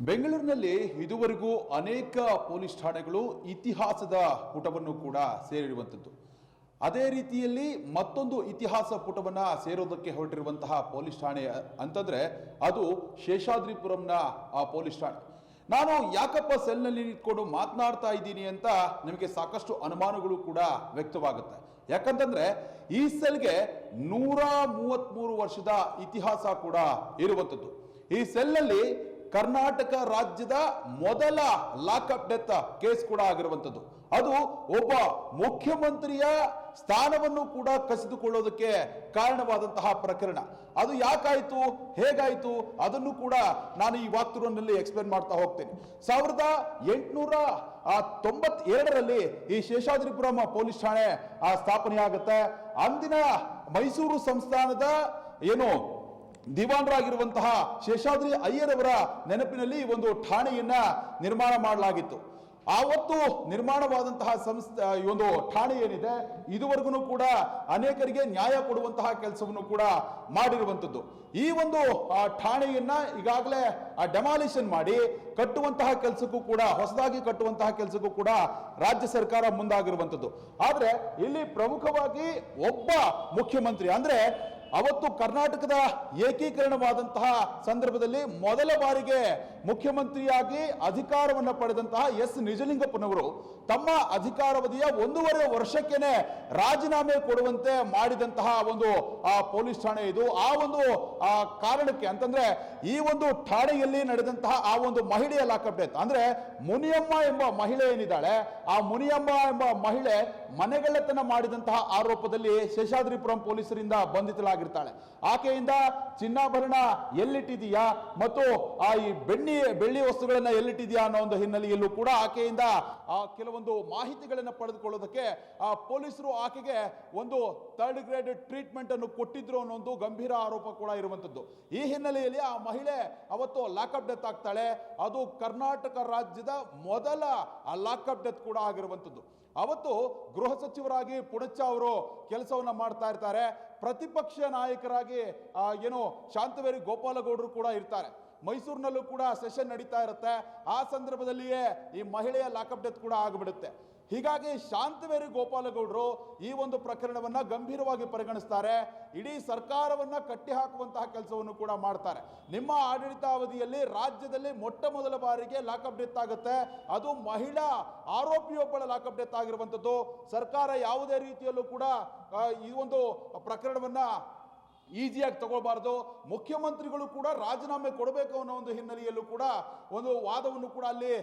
ಬೆಂಗಳೂರಿನಲ್ಲಿ ಇದುವರೆಗೂ ಅನೇಕ ಪೊಲೀಸ್ ಠಾಣೆಗಳು ಇತಿಹಾಸದ ಪುಟವನ್ನು ಕೂಡ ಸೇರಿರುವಂಥದ್ದು. ಅದೇ ರೀತಿಯಲ್ಲಿ ಮತ್ತೊಂದು ಇತಿಹಾಸ ಪುಟವನ್ನ ಸೇರೋದಕ್ಕೆ ಹೊರಟಿರುವಂತಹ ಪೊಲೀಸ್ ಠಾಣೆ ಅಂತಂದ್ರೆ ಅದು ಶೇಷಾದ್ರಿಪುರಂನ ಆ ಪೊಲೀಸ್ ಠಾಣೆ. ನಾನು ಯಾಕಪ್ಪ ಸೆಲ್ನಲ್ಲಿ ನಿಂತ್ಕೊಂಡು ಮಾತನಾಡ್ತಾ ಇದ್ದೀನಿ ಅಂತ ನಿಮಗೆ ಸಾಕಷ್ಟು ಅನುಮಾನಗಳು ಕೂಡ ವ್ಯಕ್ತವಾಗುತ್ತೆ. ಯಾಕಂತಂದ್ರೆ ಈ ಸೆಲ್ಗೆ 133 ವರ್ಷದ ಇತಿಹಾಸ ಕೂಡ ಇರುವಂಥದ್ದು. ಈ ಸೆಲ್ನಲ್ಲಿ ಕರ್ನಾಟಕ ರಾಜ್ಯದ ಮೊದಲ ಲಾಕಪ್ ಡೆತ್ ಕೇಸ್ ಕೂಡ ಆಗಿರುವಂಥದ್ದು. ಅದು ಒಬ್ಬ ಮುಖ್ಯಮಂತ್ರಿಯ ಸ್ಥಾನವನ್ನು ಕೂಡ ಕಸಿದುಕೊಳ್ಳೋದಕ್ಕೆ ಕಾರಣವಾದಂತಹ ಪ್ರಕರಣ. ಅದು ಯಾಕಾಯಿತು, ಹೇಗಾಯಿತು ಅದನ್ನು ಕೂಡ ನಾನು ಈ ವಾಕ್ತುರಲ್ಲಿ ಎಕ್ಸ್ಪ್ಲೇನ್ ಮಾಡ್ತಾ ಹೋಗ್ತೇನೆ. 1892ರಲ್ಲಿ ಈ ಶೇಷಾದ್ರಿಪುರಂ ಪೊಲೀಸ್ ಠಾಣೆ ಸ್ಥಾಪನೆಯಾಗುತ್ತೆ. ಅಂದಿನ ಮೈಸೂರು ಸಂಸ್ಥಾನದ ದಿವಾನರಾಗಿರುವಂತಹ ಶೇಷಾದ್ರಿ ಅಯ್ಯರವರ ನೆನಪಿನಲ್ಲಿ ಒಂದು ಠಾಣೆಯನ್ನ ನಿರ್ಮಾಣ ಮಾಡಲಾಗಿತ್ತು. ಆವತ್ತು ನಿರ್ಮಾಣವಾದಂತಹ ಈ ಒಂದು ಠಾಣೆ ಏನಿದೆ ಇದುವರೆಗೂ ಕೂಡ ಅನೇಕರಿಗೆ ನ್ಯಾಯ ಕೊಡುವಂತಹ ಕೆಲಸವನ್ನು ಕೂಡ ಮಾಡಿರುವಂಥದ್ದು. ಈ ಒಂದು ಠಾಣೆಯನ್ನ ಈಗಾಗಲೇ ಡೆಮಾಲಿಷನ್ ಮಾಡಿ ಕಟ್ಟುವಂತಹ ಕೆಲಸಕ್ಕೂ ಕೂಡ, ಹೊಸದಾಗಿ ಕಟ್ಟುವಂತಹ ಕೆಲಸಕ್ಕೂ ಕೂಡ ರಾಜ್ಯ ಸರ್ಕಾರ ಮುಂದಾಗಿರುವಂಥದ್ದು. ಆದ್ರೆ ಇಲ್ಲಿ ಪ್ರಮುಖವಾಗಿ ಒಬ್ಬ ಮುಖ್ಯಮಂತ್ರಿ, ಅಂದ್ರೆ ಅವತ್ತು ಕರ್ನಾಟಕದ ಏಕೀಕರಣವಾದಂತಹ ಸಂದರ್ಭದಲ್ಲಿ ಮೊದಲ ಬಾರಿಗೆ ಮುಖ್ಯಮಂತ್ರಿಯಾಗಿ ಅಧಿಕಾರವನ್ನ ಪಡೆದಂತಹ ಎಸ್ ನಿಜಲಿಂಗಪ್ಪನವರು ತಮ್ಮ ಅಧಿಕಾರಾವಧಿಯ 1.5 ವರ್ಷಕ್ಕೇನೆ ರಾಜೀನಾಮೆ ಕೊಡುವಂತೆ ಮಾಡಿದಂತಹ ಒಂದು ಪೊಲೀಸ್ ಠಾಣೆ ಇದು. ಆ ಒಂದು ಕಾರಣಕ್ಕೆ ಅಂತಂದ್ರೆ ಈ ಒಂದು ಠಾಣೆಯಲ್ಲಿ ನಡೆದಂತಹ ಆ ಒಂದು ಮಹಿಳೆಯ ಲಾಕಪ್ ಡೆತ್, ಅಂದ್ರೆ ಮುನಿಯಮ್ಮ ಎಂಬ ಮಹಿಳೆ ಏನಿದ್ದಾಳೆ, ಆ ಮುನಿಯಮ್ಮ ಎಂಬ ಮಹಿಳೆ ಮನೆಗಳ್ಳತನ ಮಾಡಿದಂತಹ ಆರೋಪದಲ್ಲಿ ಶೇಷಾದ್ರಿಪುರಂ ಪೊಲೀಸರಿಂದ ಬಂಧಿತಳಾಗಿರ್ತಾಳೆ. ಆಕೆಯಿಂದ ಚಿನ್ನಾಭರಣ ಎಲ್ಲಿಟ್ಟಿದೆಯಾ ಮತ್ತು ಈ ಬೆಳ್ಳಿ ವಸ್ತುಗಳನ್ನ ಎಲ್ಲಿಟ್ಟಿದೆಯಾ ಅನ್ನೋ ಒಂದು ಹಿನ್ನೆಲೆಯಲ್ಲೂ ಕೂಡ ಆಕೆಯಿಂದ ಕೆಲವೊಂದು ಮಾಹಿತಿಗಳನ್ನು ಪಡೆದುಕೊಳ್ಳೋದಕ್ಕೆ ಪೊಲೀಸರು ಆಕೆಗೆ ಒಂದು 3rd ಗ್ರೇಡ್ ಟ್ರೀಟ್ಮೆಂಟ್ ಅನ್ನು ಕೊಟ್ಟಿದ್ರು ಅನ್ನೋ ಒಂದು ಗಂಭೀರ ಆರೋಪ ಕೂಡ ಇರುವಂತದ್ದು. ಈ ಹಿನ್ನೆಲೆಯಲ್ಲಿ ಆ ಮಹಿಳೆ ಅವತ್ತು ಲಾಕಪ್ ಡೆತ್ ಆಗ್ತಾಳೆ. ಅದು ಕರ್ನಾಟಕ ರಾಜ್ಯದ ಮೊದಲ ಲಾಕಪ್ ಡೆತ್ ಕೂಡ ಆಗಿರುವಂತದ್ದು. ಅವತ್ತು ಗೃಹ ಸಚಿವರಾಗಿ ಪುಣಚ್ಚ ಅವರು ಕೆಲಸವನ್ನ ಮಾಡ್ತಾ ಇರ್ತಾರೆ. ಪ್ರತಿಪಕ್ಷ ನಾಯಕರಾಗಿ ಶಾಂತವೇರಿ ಗೋಪಾಲಗೌಡರು ಕೂಡ ಇರ್ತಾರೆ. ಮೈಸೂರಿನಲ್ಲೂ ಕೂಡ ಸೆಷನ್ ನಡೀತಾ ಇರುತ್ತೆ. ಆ ಸಂದರ್ಭದಲ್ಲಿಯೇ ಈ ಮಹಿಳೆಯ ಲಾಕಪ್ ಡೆತ್ ಕೂಡ ಆಗಿಬಿಡುತ್ತೆ. ಹೀಗಾಗಿ ಶಾಂತವೇರಿ ಗೋಪಾಲಗೌಡರು ಈ ಒಂದು ಪ್ರಕರಣವನ್ನ ಗಂಭೀರವಾಗಿ ಪರಿಗಣಿಸ್ತಾರೆ. ಇಡೀ ಸರ್ಕಾರವನ್ನ ಕಟ್ಟಿ ಹಾಕುವಂತಹ ಕೆಲಸವನ್ನು ಕೂಡ ಮಾಡ್ತಾರೆ. ನಿಮ್ಮ ಆಡಳಿತಾವಧಿಯಲ್ಲಿ ರಾಜ್ಯದಲ್ಲಿ ಮೊಟ್ಟ ಮೊದಲ ಬಾರಿಗೆ ಲಾಕಪ್ ಡೆತ್ ಆಗುತ್ತೆ. ಅದು ಮಹಿಳಾ ಆರೋಪಿಯೊಬ್ಬಳ ಲಾಕಪ್ ಡೆತ್ ಆಗಿರುವಂಥದ್ದು. ಸರ್ಕಾರ ಯಾವುದೇ ರೀತಿಯಲ್ಲೂ ಕೂಡ ಈ ಒಂದು ಪ್ರಕರಣವನ್ನ ಈಸಿಯಾಗಿ ತಗೊಳ್ಬಾರ್ದು. ಮುಖ್ಯಮಂತ್ರಿಗಳು ಕೂಡ ರಾಜೀನಾಮೆ ಕೊಡಬೇಕು ಅನ್ನೋ ಒಂದು ಹಿನ್ನೆಲೆಯಲ್ಲೂ ಕೂಡ ಒಂದು ವಾದವನ್ನು ಕೂಡ ಅಲ್ಲಿ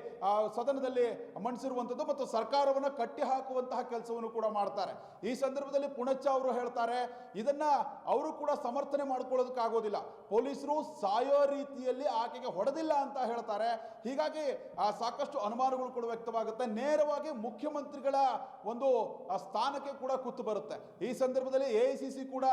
ಸದನದಲ್ಲಿ ಮಂಡಿಸಿರುವಂಥದ್ದು ಮತ್ತು ಸರ್ಕಾರವನ್ನು ಕಟ್ಟಿ ಹಾಕುವಂತಹ ಕೆಲಸವನ್ನು ಕೂಡ ಮಾಡ್ತಾರೆ. ಈ ಸಂದರ್ಭದಲ್ಲಿ ಪುಣಚ್ಚ ಅವರು ಹೇಳ್ತಾರೆ, ಇದನ್ನ ಅವರು ಕೂಡ ಸಮರ್ಥನೆ ಮಾಡ್ಕೊಳ್ಳೋದಕ್ಕಾಗೋದಿಲ್ಲ. ಪೊಲೀಸರು ಸಾಯೋ ರೀತಿಯಲ್ಲಿ ಆಕೆಗೆ ಹೊಡೆದಿಲ್ಲ ಅಂತ ಹೇಳ್ತಾರೆ. ಹೀಗಾಗಿ ಸಾಕಷ್ಟು ಅನುಮಾನಗಳು ಕೂಡ ವ್ಯಕ್ತವಾಗುತ್ತೆ. ನೇರವಾಗಿ ಮುಖ್ಯಮಂತ್ರಿಗಳ ಒಂದು ಸ್ಥಾನಕ್ಕೆ ಕೂಡ ಕುತ್ತು ಬರುತ್ತೆ. ಈ ಸಂದರ್ಭದಲ್ಲಿ AICC ಕೂಡ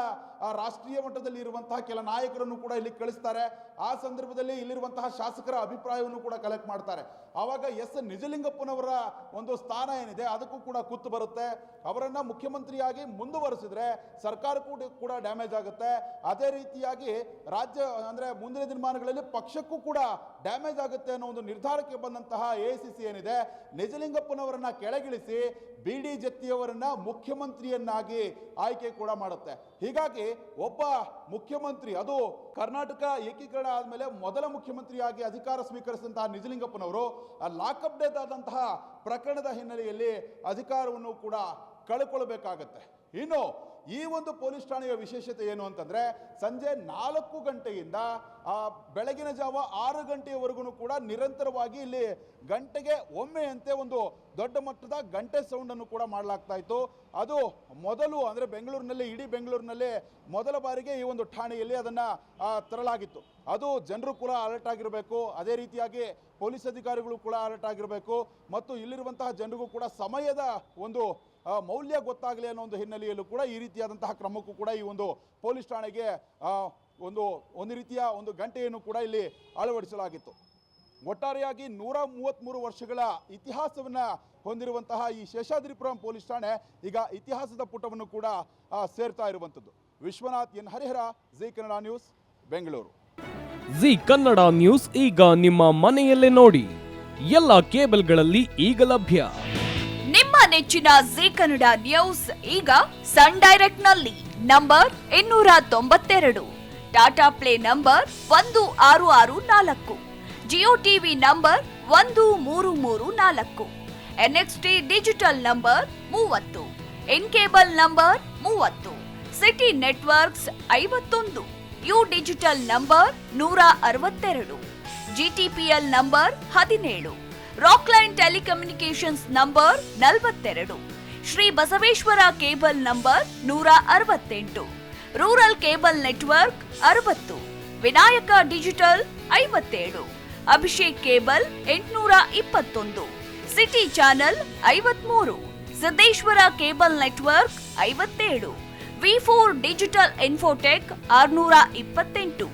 ರಾಷ್ಟ್ರೀಯ ಮಟ್ಟದಲ್ಲಿ ಇರುವಂತಹ ಕೆಲ ನಾಯಕರನ್ನು ಕೂಡ ಇಲ್ಲಿ ಕಳಿಸ್ತಾರೆ. ಆ ಸಂದರ್ಭದಲ್ಲಿ ಇಲ್ಲಿರುವಂತಹ ಶಾಸಕರ ಅಭಿಪ್ರಾಯವನ್ನು ಕೂಡ ಕಲೆಕ್ಟ್ ಮಾಡ್ತಾರೆ. ಆವಾಗ ಎಸ್ ನಿಜಲಿಂಗಪ್ಪನವರ ಒಂದು ಸ್ಥಾನ ಏನಿದೆ ಅದಕ್ಕೂ ಕೂಡ ಕುತ್ತು ಬರುತ್ತೆ. ಅವರನ್ನ ಮುಖ್ಯಮಂತ್ರಿಯಾಗಿ ಮುಂದುವರೆಸಿದ್ರೆ ಸರ್ಕಾರಕ್ಕೂ ಕೂಡ ಡ್ಯಾಮೇಜ್ ಆಗುತ್ತೆ. ಅದೇ ರೀತಿಯಾಗಿ ರಾಜ್ಯ ಅಂದ್ರೆ ಮುಂದಿನ ದಿನಮಾನಗಳಲ್ಲಿ ಪಕ್ಷಕ್ಕೂ ಕೂಡ ಡ್ಯಾಮೇಜ್ ಆಗುತ್ತೆ ಅನ್ನೋ ಒಂದು ನಿರ್ಧಾರಕ್ಕೆ ಬಂದಂತಹ AICC ಏನಿದೆ ನಿಜಲಿಂಗಪ್ಪನವರನ್ನ ಕೆಳಗಿಳಿಸಿ BD ಜತ್ತಿಯವರನ್ನ ಮುಖ್ಯಮಂತ್ರಿಯನ್ನಾಗಿ ಆಯ್ಕೆ ಕೂಡ ಮಾಡುತ್ತೆ. ಹೀಗಾಗಿ ಒಬ್ಬ ಮುಖ್ಯಮಂತ್ರಿ, ಅದು ಕರ್ನಾಟಕ ಏಕೀಕರಣ ಆದಮೇಲೆ ಮೊದಲ ಮುಖ್ಯಮಂತ್ರಿಯಾಗಿ ಅಧಿಕಾರ ಸ್ವೀಕರಿಸಿದಂತಹ ನಿಜಲಿಂಗಪ್ಪನವರು ಲಾಕಪ್ ಡೆತ್ ಆದಂತಹ ಪ್ರಕರಣದ ಹಿನ್ನೆಲೆಯಲ್ಲಿ ಅಧಿಕಾರವನ್ನು ಕೂಡ ಕಳ್ಕೊಳ್ಬೇಕಾಗತ್ತೆ. ಇನ್ನು ಈ ಒಂದು ಪೊಲೀಸ್ ಠಾಣೆಯ ವಿಶೇಷತೆ ಏನು ಅಂತಂದ್ರೆ ಸಂಜೆ 4 ಗಂಟೆಯಿಂದ ಬೆಳಗಿನ ಜಾವ 6 ಗಂಟೆಯವರೆಗೂ ಕೂಡ ನಿರಂತರವಾಗಿ ಇಲ್ಲಿ ಗಂಟೆಗೆ ಒಮ್ಮೆಯಂತೆ ಒಂದು ದೊಡ್ಡ ಮಟ್ಟದ ಗಂಟೆ ಸೌಂಡ್ ಅನ್ನು ಕೂಡ ಮಾಡಲಾಗ್ತಾ ಇತ್ತು. ಅದು ಮೊದಲು ಅಂದ್ರೆ ಬೆಂಗಳೂರಿನಲ್ಲಿ, ಇಡೀ ಬೆಂಗಳೂರಿನಲ್ಲಿ ಮೊದಲ ಬಾರಿಗೆ ಈ ಒಂದು ಠಾಣೆಯಲ್ಲಿ ಅದನ್ನ ತರಲಾಗಿತ್ತು. ಅದು ಜನರು ಕೂಡ ಅಲರ್ಟ್ ಆಗಿರಬೇಕು, ಅದೇ ರೀತಿಯಾಗಿ ಪೊಲೀಸ್ ಅಧಿಕಾರಿಗಳು ಕೂಡ ಅಲರ್ಟ್ ಆಗಿರಬೇಕು ಮತ್ತು ಇಲ್ಲಿರುವಂತಹ ಜನರಿಗೂ ಕೂಡ ಸಮಯದ ಒಂದು ಮೌಲ್ಯ ಗೊತ್ತಾಗಲಿ ಅನ್ನೋ ಒಂದು ಹಿನ್ನೆಲೆಯಲ್ಲೂ ಕೂಡ ಈ ರೀತಿಯಾದಂತಹ ಕ್ರಮಕ್ಕೂ ಕೂಡ ಈ ಒಂದು ಪೊಲೀಸ್ ಠಾಣೆಗೆ ಒಂದು ರೀತಿಯ ಒಂದು ಗಂಟೆಯನ್ನು ಕೂಡ ಇಲ್ಲಿ ಅಳವಡಿಸಲಾಗಿತ್ತು. ಒಟ್ಟಾರೆಯಾಗಿ 133 ವರ್ಷಗಳ ಇತಿಹಾಸವನ್ನ ಹೊಂದಿರುವಂತಹ ಈ ಶೇಷಾದ್ರಿಪುರಂ ಪೊಲೀಸ್ ಠಾಣೆ ಈಗ ಇತಿಹಾಸದ ಪುಟವನ್ನು ಕೂಡ ಸೇರ್ತಾ ಇರುವಂಥದ್ದು. Vishwanath N Harihara, Zee Kannada news, Bengaluru. Zee Kannada news ಈಗ ನಿಮ್ಮ ಮನೆಯಲ್ಲೇ ನೋಡಿ. ಎಲ್ಲ ಕೇಬಲ್ಗಳಲ್ಲಿ ಈಗ ಲಭ್ಯ. ನಿಮ್ಮ ನೆಚ್ಚಿನ ಜಿ ಕನ್ನಡ ನ್ಯೂಸ್ ಈಗ ಸನ್ ಡೈರೆಕ್ಟ್ ನಲ್ಲಿ number 292, Tata Play number 1664, Jio TV number 1334, NXT digital number 30, N cable number 30, city networks 51, U digital number 162, GTPL number 17, Rockline telecommunications number 42, Shri Basaveshwara cable number 168, rural cable network 60, Vinayaka digital 57, Abhishek cable 821, city channel 53, Siddeshwara cable network 57, ವಿ4 digital infotech 628,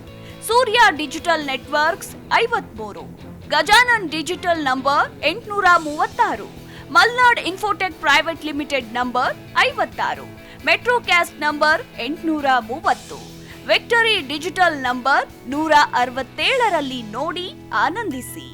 Surya digital networks 53, Gajanan digital number 836, Malnad infotech private limited number 56, metro cast number 830, victory digital number 167ರಲ್ಲಿ ನೋಡಿ ಆನಂದಿಸಿ.